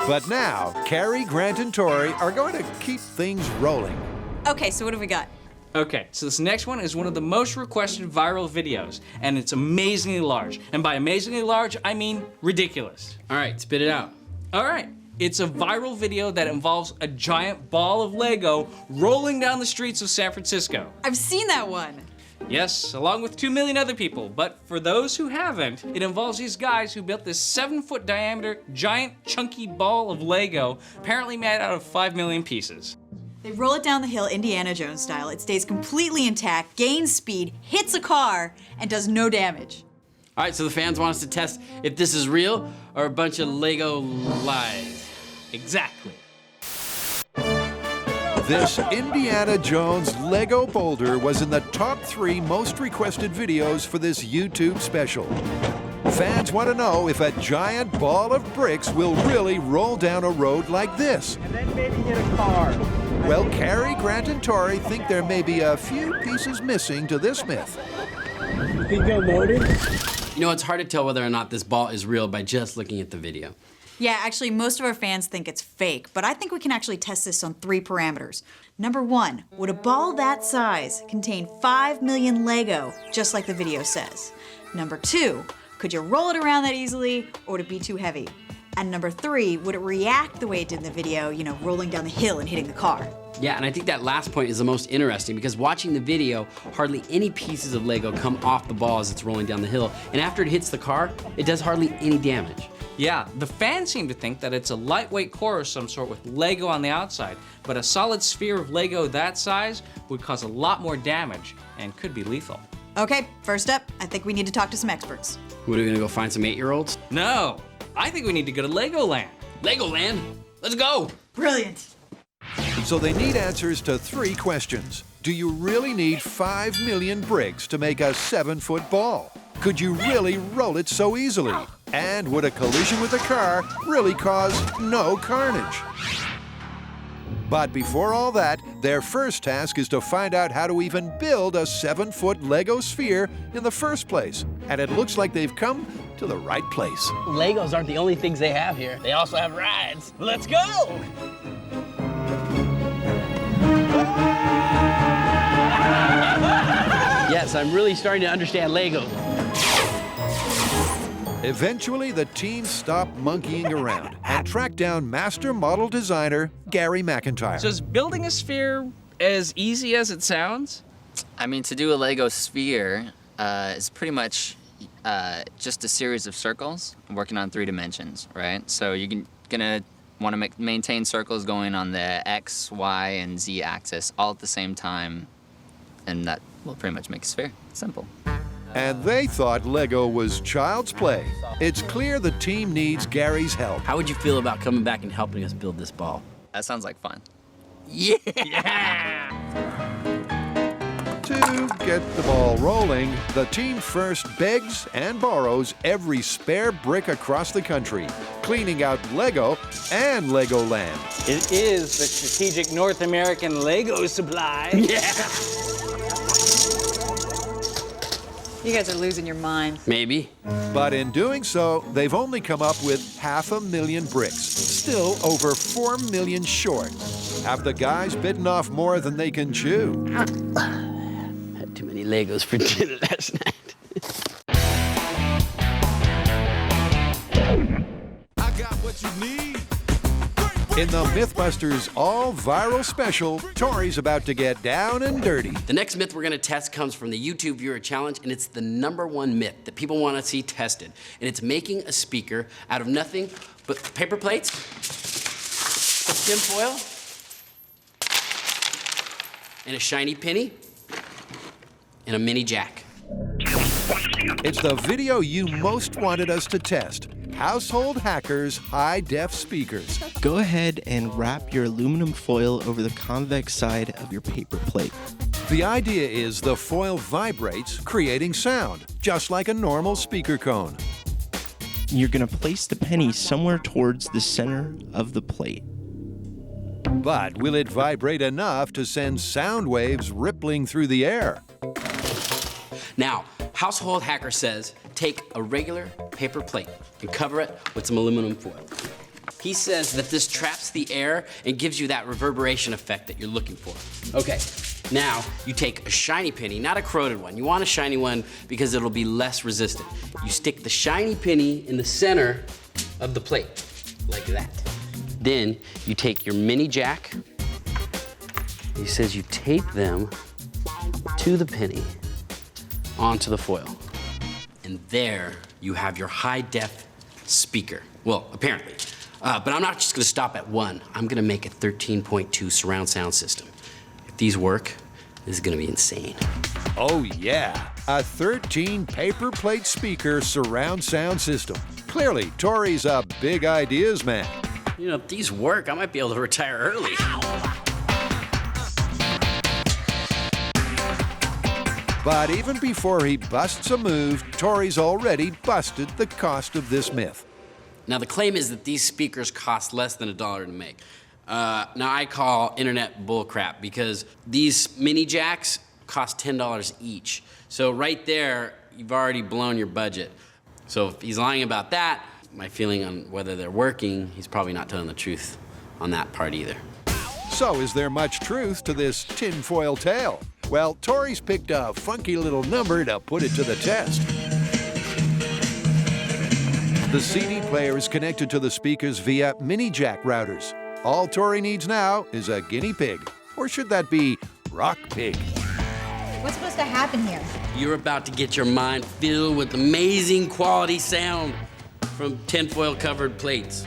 But now, Kari, Grant, and Tory are going to keep things rolling. Okay, so what have we got? Okay, so this next one is one of the most requested viral videos, and it's amazingly large. And by amazingly large, I mean ridiculous. All right, spit it out. All right, it's a viral video that involves a giant ball of Lego rolling down the streets of San Francisco. I've seen that one. Yes, along with 2 million other people, but for those who haven't, it involves these guys who built this 7-foot diameter, giant, chunky ball of Lego, apparently made out of 5 million pieces. They roll it down the hill Indiana Jones style. It stays completely intact, gains speed, hits a car, and does no damage. All right, so the fans want us to test if this is real or a bunch of Lego lies. Exactly. This Indiana Jones Lego boulder was in the top 3 most requested videos for this YouTube special. Fans want to know if a giant ball of bricks will really roll down a road like this. And then maybe hit a car. Well, Kari, Grant, and Tory think there may be a few pieces missing to this myth. You think they're loaded? You know, it's hard to tell whether or not this ball is real by just looking at the video. Yeah, actually, most of our fans think it's fake, but I think we can actually test this on 3 parameters. Number 1, would a ball that size contain 5 million Lego, just like the video says? Number 2, could you roll it around that easily, or would it be too heavy? And number 3, would it react the way it did in the video, you know, rolling down the hill and hitting the car? Yeah, and I think that last point is the most interesting because watching the video, hardly any pieces of Lego come off the ball as it's rolling down the hill, and after it hits the car, it does hardly any damage. Yeah, the fans seem to think that it's a lightweight core of some sort with Lego on the outside, but a solid sphere of Lego that size would cause a lot more damage and could be lethal. Okay, first up, I think we need to talk to some experts. What, are we gonna go find some 8-year-olds? No, I think we need to go to Legoland. Legoland? Let's go! Brilliant. So they need answers to 3 questions. Do you really need 5 million bricks to make a 7-foot ball? Could you really roll it so easily? And would a collision with a car really cause no carnage? But before all that, their first task is to find out how to even build a 7-foot Lego sphere in the first place. And it looks like they've come to the right place. Legos aren't the only things they have here. They also have rides. Let's go! Yes, I'm really starting to understand Lego. Eventually, the team stopped monkeying around and tracked down master model designer Gary McIntyre. So is building a sphere as easy as it sounds? I mean, to do a Lego sphere is pretty much just a series of circles working on 3 dimensions, right? So you're gonna want to maintain circles going on the X, Y, and Z axis all at the same time, and that will pretty much make a sphere. Simple. And they thought Lego was child's play. It's clear the team needs Gary's help. How would you feel about coming back and helping us build this ball? That sounds like fun. Yeah! To get the ball rolling, the team first begs and borrows every spare brick across the country, cleaning out Lego and Legoland. It is the strategic North American Lego supply. Yeah! You guys are losing your mind. Maybe. But in doing so, they've only come up with 500,000 bricks, still over 4 million short. Have the guys bitten off more than they can chew? Had too many Legos for dinner last night. I got what you need. In the MythBusters all-viral special, Tory's about to get down and dirty. The next myth we're gonna test comes from the YouTube Viewer Challenge, and it's the #1 myth that people wanna see tested. And it's making a speaker out of nothing but paper plates, tin foil, and a shiny penny, and a mini jack. It's the video you most wanted us to test. Household Hackers high-def speakers. Go ahead and wrap your aluminum foil over the convex side of your paper plate. The idea is the foil vibrates, creating sound, just like a normal speaker cone. You're going to place the penny somewhere towards the center of the plate. But will it vibrate enough to send sound waves rippling through the air? Now, Household Hacker says, take a regular paper plate and cover it with some aluminum foil. He says that this traps the air and gives you that reverberation effect that you're looking for. Okay, now you take a shiny penny, not a corroded one. You want a shiny one because it'll be less resistant. You stick the shiny penny in the center of the plate, like that. Then you take your mini jack. He says you tape them to the penny onto the foil. And there you have your high-def speaker. Well, apparently. But I'm not just gonna stop at one. I'm gonna make a 13.2 surround sound system. If these work, this is gonna be insane. Oh yeah, a 13 paper plate speaker surround sound system. Clearly, Tory's a big ideas man. You know, if these work, I might be able to retire early. But even before he busts a move, Tory's already busted the cost of this myth. Now, the claim is that these speakers cost less than $1 to make. Now, I call internet bullcrap because these mini jacks cost $10 each. So right there, you've already blown your budget. So if he's lying about that, my feeling on whether they're working, he's probably not telling the truth on that part either. So is there much truth to this tinfoil tale? Well, Tory's picked a funky little number to put it to the test. The CD player is connected to the speakers via mini jack routers. All Tory needs now is a guinea pig. Or should that be rock pig? What's supposed to happen here? You're about to get your mind filled with amazing quality sound from tinfoil covered plates.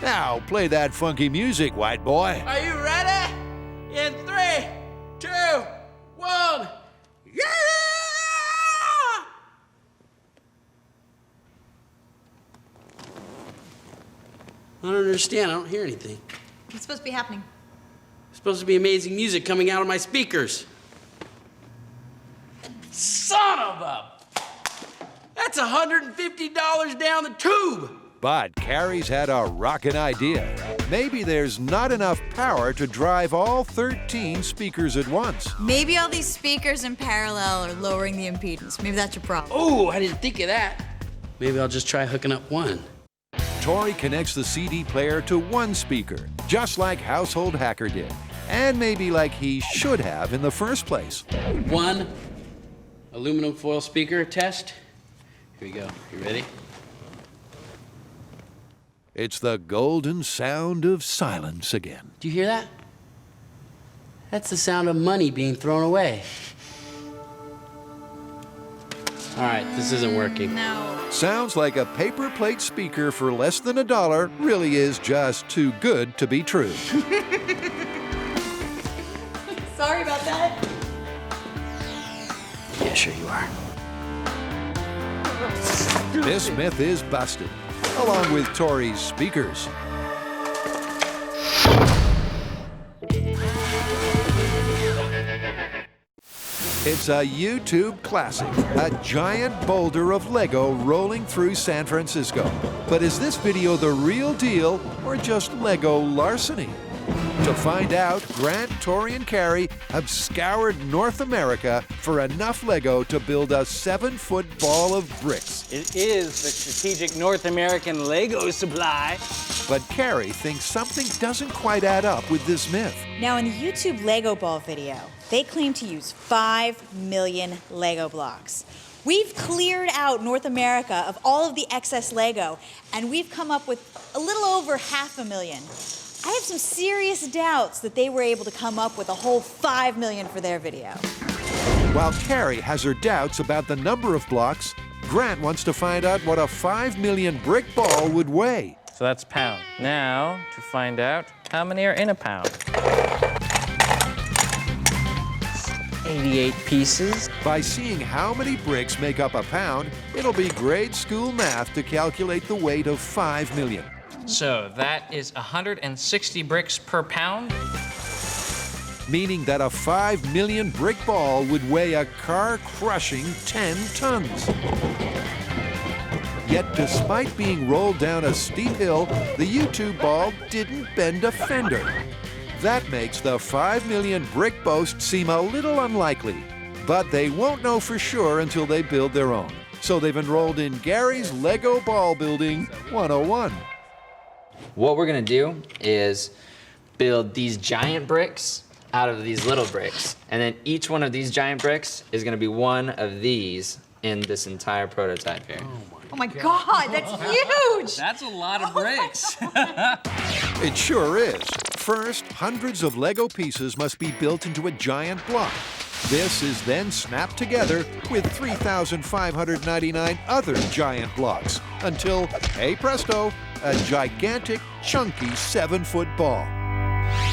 Now, play that funky music, white boy. Are you ready? In 3, 2, 1, yeah! I don't understand. I don't hear anything. What's supposed to be happening? It's supposed to be amazing music coming out of my speakers. Son of a... That's $150 down the tube. But Kari's had a rockin' idea. Maybe there's not enough power to drive all 13 speakers at once. Maybe all these speakers in parallel are lowering the impedance. Maybe that's your problem. Oh, I didn't think of that. Maybe I'll just try hooking up one. Tory connects the CD player to one speaker, just like Household Hacker did. And maybe like he should have in the first place. One aluminum foil speaker test. Here we go. You ready? It's the golden sound of silence again. Do you hear that? That's the sound of money being thrown away. All right, this isn't working. No. Sounds like a paper plate speaker for less than $1 really is just too good to be true. Sorry about that. Yeah, sure you are. This myth is busted, along with Tory's speakers. It's a YouTube classic, a giant boulder of Lego rolling through San Francisco. But is this video the real deal or just Lego larceny? To find out, Grant, Tory, and Kari have scoured North America for enough Lego to build a 7-foot ball of bricks. It is the strategic North American Lego supply. But Kari thinks something doesn't quite add up with this myth. Now, in the YouTube Lego ball video, they claim to use 5 million Lego blocks. We've cleared out North America of all of the excess Lego, and we've come up with a little over 500,000. I have some serious doubts that they were able to come up with a whole 5 million for their video. While Kari has her doubts about the number of blocks, Grant wants to find out what a 5 million brick ball would weigh. So that's pound. Now, to find out how many are in a pound. 88 pieces. By seeing how many bricks make up a pound, it'll be grade school math to calculate the weight of 5 million. So that is 160 bricks per pound. Meaning that a 5 million brick ball would weigh a car-crushing 10 tons. Yet despite being rolled down a steep hill, the YouTube ball didn't bend a fender. That makes the 5 million brick boast seem a little unlikely. But they won't know for sure until they build their own. So they've enrolled in Gary's Lego Ball Building 101. What we're gonna do is build these giant bricks out of these little bricks. And then each one of these giant bricks is gonna be one of these in this entire prototype here. Oh my God, that's huge! That's a lot of bricks. It sure is. First, hundreds of Lego pieces must be built into a giant block. This is then snapped together with 3,599 other giant blocks until, hey presto, a gigantic, chunky 7-foot ball.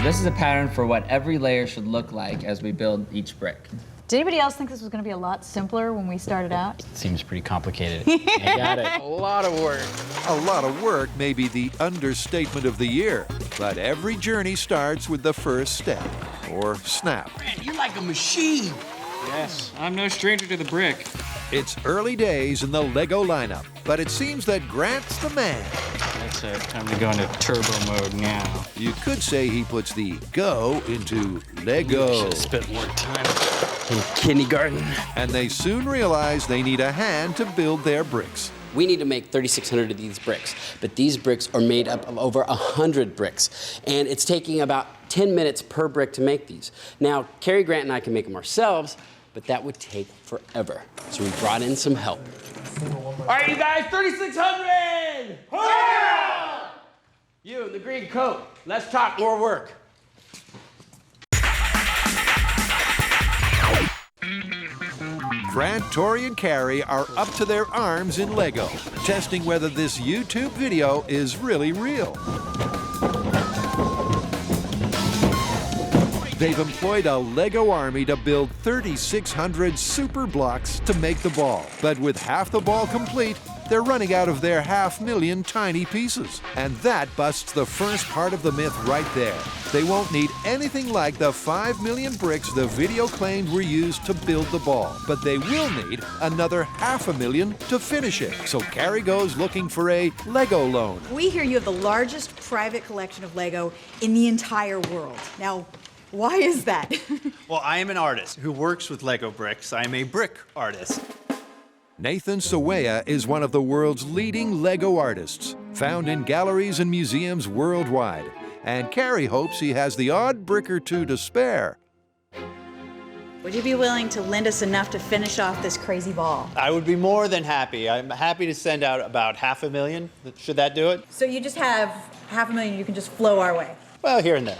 This is a pattern for what every layer should look like as we build each brick. Did anybody else think this was gonna be a lot simpler when we started out? Seems pretty complicated. I got it. A lot of work. A lot of work may be the understatement of the year, but every journey starts with the first step, or snap. Man, you're like a machine. Yes, I'm no stranger to the brick. It's early days in the Lego lineup, but it seems that Grant's the man. That's it. Time to go into turbo mode now. You could say he puts the go into Lego. Spent more time In kindergarten. And they soon realize they need a hand to build their bricks. We need to make 3,600 of these bricks, but these bricks are made up of over 100 bricks, and it's taking about 10 minutes per brick to make these. Now, Kari, Grant, and I can make them ourselves, but that would take forever. So we brought in some help. All right, you guys, 3,600! Yeah! You in the green coat, let's talk more work. Grant, Tory, and Kari are up to their arms in Lego, testing whether this YouTube video is really real. They've employed a Lego army to build 3,600 super blocks to make the ball. But with half the ball complete, they're running out of their 500,000 tiny pieces. And that busts the first part of the myth right there. They won't need anything like the 5 million bricks the video claimed were used to build the ball. But they will need another 500,000 to finish it. So Kari goes looking for a Lego loan. We hear you have the largest private collection of Lego in the entire world. Now, why is that? Well, I am an artist who works with Lego bricks. I am a brick artist. Nathan Sawaya is one of the world's leading Lego artists, found in galleries and museums worldwide. And Kari hopes he has the odd brick or two to spare. Would you be willing to lend us enough to finish off this crazy ball? I would be more than happy. I'm happy to send out about 500,000. Should that do it? So you just have 500,000 you can just flow our way? Well, here and there.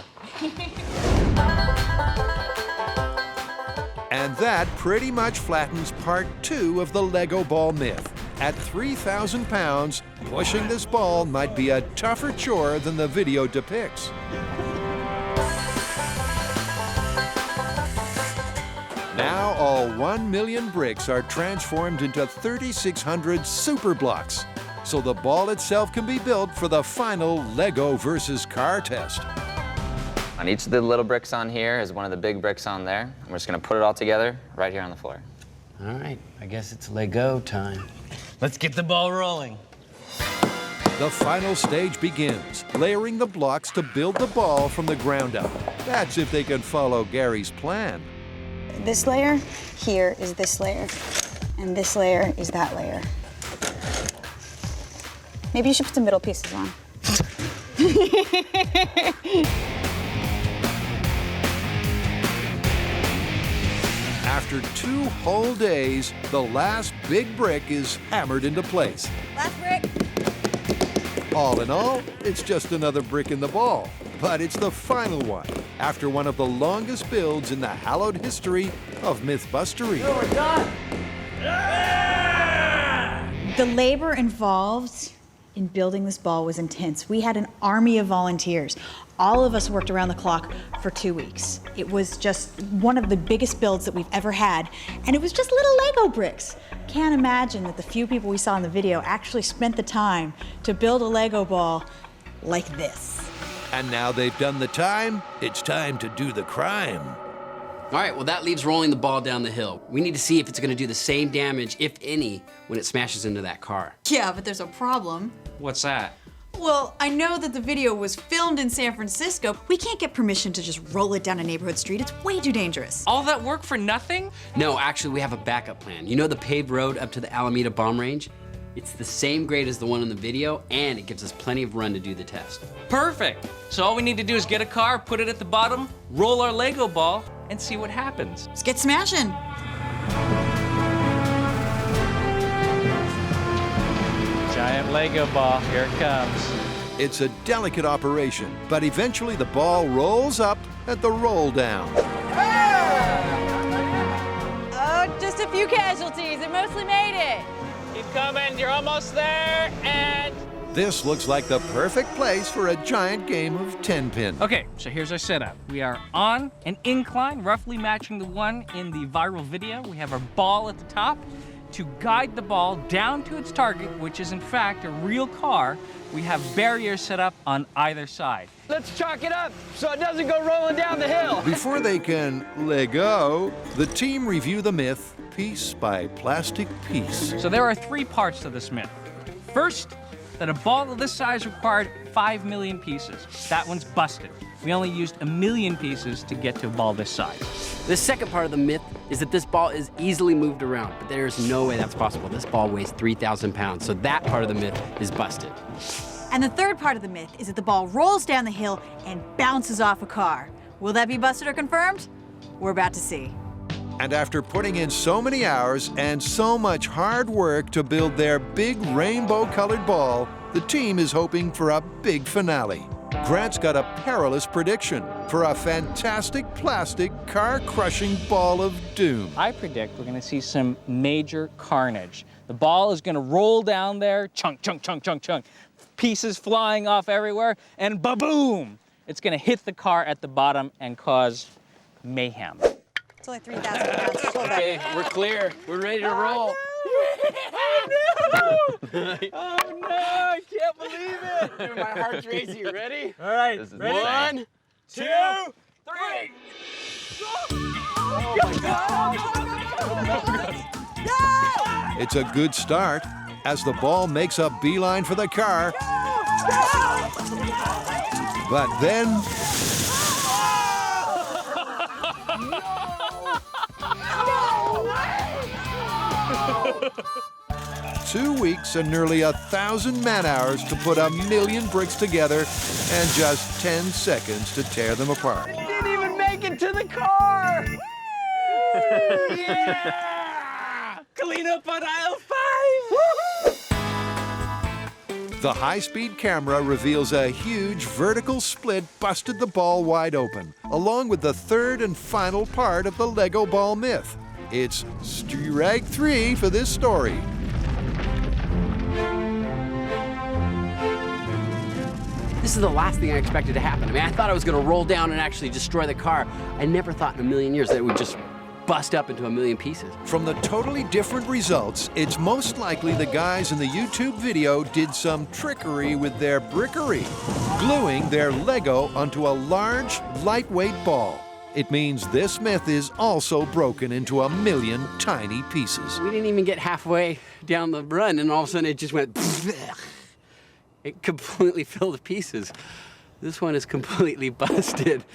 And that pretty much flattens part 2 of the Lego ball myth. At 3,000 pounds, pushing this ball might be a tougher chore than the video depicts. Now all 1 million bricks are transformed into 3,600 super blocks, so the ball itself can be built for the final Lego versus car test. On each of the little bricks on here is one of the big bricks on there. And we're just gonna put it all together right here on the floor. All right, I guess it's Lego time. Let's get the ball rolling. The final stage begins, layering the blocks to build the ball from the ground up. That's if they can follow Gary's plan. This layer here is this layer, and this layer is that layer. Maybe you should put the middle pieces on. After 2 whole days, the last big brick is hammered into place. Last brick. All in all, it's just another brick in the ball. But it's the final one, after one of the longest builds in the hallowed history of MythBustery. We're done! The labor involved in building this ball was intense. We had an army of volunteers. All of us worked around the clock for 2 weeks. It was just one of the biggest builds that we've ever had, and it was just little Lego bricks. Can't imagine that the few people we saw in the video actually spent the time to build a Lego ball like this. And now they've done the time, it's time to do the crime. All right, well, that leaves rolling the ball down the hill. We need to see if it's gonna do the same damage, if any, when it smashes into that car. Yeah, but there's a problem. What's that? Well, I know that the video was filmed in San Francisco. We can't get permission to just roll it down a neighborhood street. It's way too dangerous. All that work for nothing? No, actually, we have a backup plan. You know the paved road up to the Alameda bomb range? It's the same grade as the one in the video, and it gives us plenty of run to do the test. Perfect. So all we need to do is get a car, put it at the bottom, roll our Lego ball, and see what happens. Let's get smashing. Giant Lego ball, here it comes. It's a delicate operation, but eventually the ball rolls up at the roll down. Oh, just a few casualties. It mostly made it. Keep coming, you're almost there, and... This looks like the perfect place for a giant game of 10-pin. Okay, so here's our setup. We are on an incline, roughly matching the one in the viral video. We have our ball at the top. To guide the ball down to its target, which is in fact a real car, we have barriers set up on either side. Let's chalk it up so it doesn't go rolling down the hill. Before they can Lego, the team review the myth piece by plastic piece. So there are three parts to this myth. First, that a ball of this size required 5 million pieces. That one's busted. We only used 1 million pieces to get to a ball this size. The second part of the myth is that this ball is easily moved around, but there's no way that's possible. This ball weighs 3,000 pounds, so that part of the myth is busted. And the third part of the myth is that the ball rolls down the hill and bounces off a car. Will that be busted or confirmed? We're about to see. And after putting in so many hours and so much hard work to build their big rainbow-colored ball, the team is hoping for a big finale. Grant's got a perilous prediction for a fantastic plastic car-crushing ball of doom. I predict we're gonna see some major carnage. The ball is gonna roll down there, chunk, chunk, chunk, chunk, chunk, pieces flying off everywhere, and ba-boom! It's gonna hit the car at the bottom and cause mayhem. It's only 3,000 pounds. Okay, we're clear. We're ready to roll. Oh no, I can't believe it! My heart's racing. You ready? All right, Ready? 1, 2, 3. It's a good start as the ball makes a beeline for the car. But then... 2 weeks and nearly 1,000 man-hours to put 1 million bricks together and just 10 seconds to tear them apart. Didn't even make it to the car! Yeah! Clean up on aisle 5! The high-speed camera reveals a huge vertical split busted the ball wide open, along with the third and final part of the Lego ball myth. It's strike 3 for this story. This is the last thing I expected to happen. I mean, I thought I was gonna roll down and actually destroy the car. I never thought in a million years that it would just bust up into 1 million pieces. From the totally different results, it's most likely the guys in the YouTube video did some trickery with their brickery, gluing their Lego onto a large, lightweight ball. It means this myth is also broken into 1 million tiny pieces. We didn't even get halfway down the run, and all of a sudden it just went. It completely filled the pieces. This one is completely busted.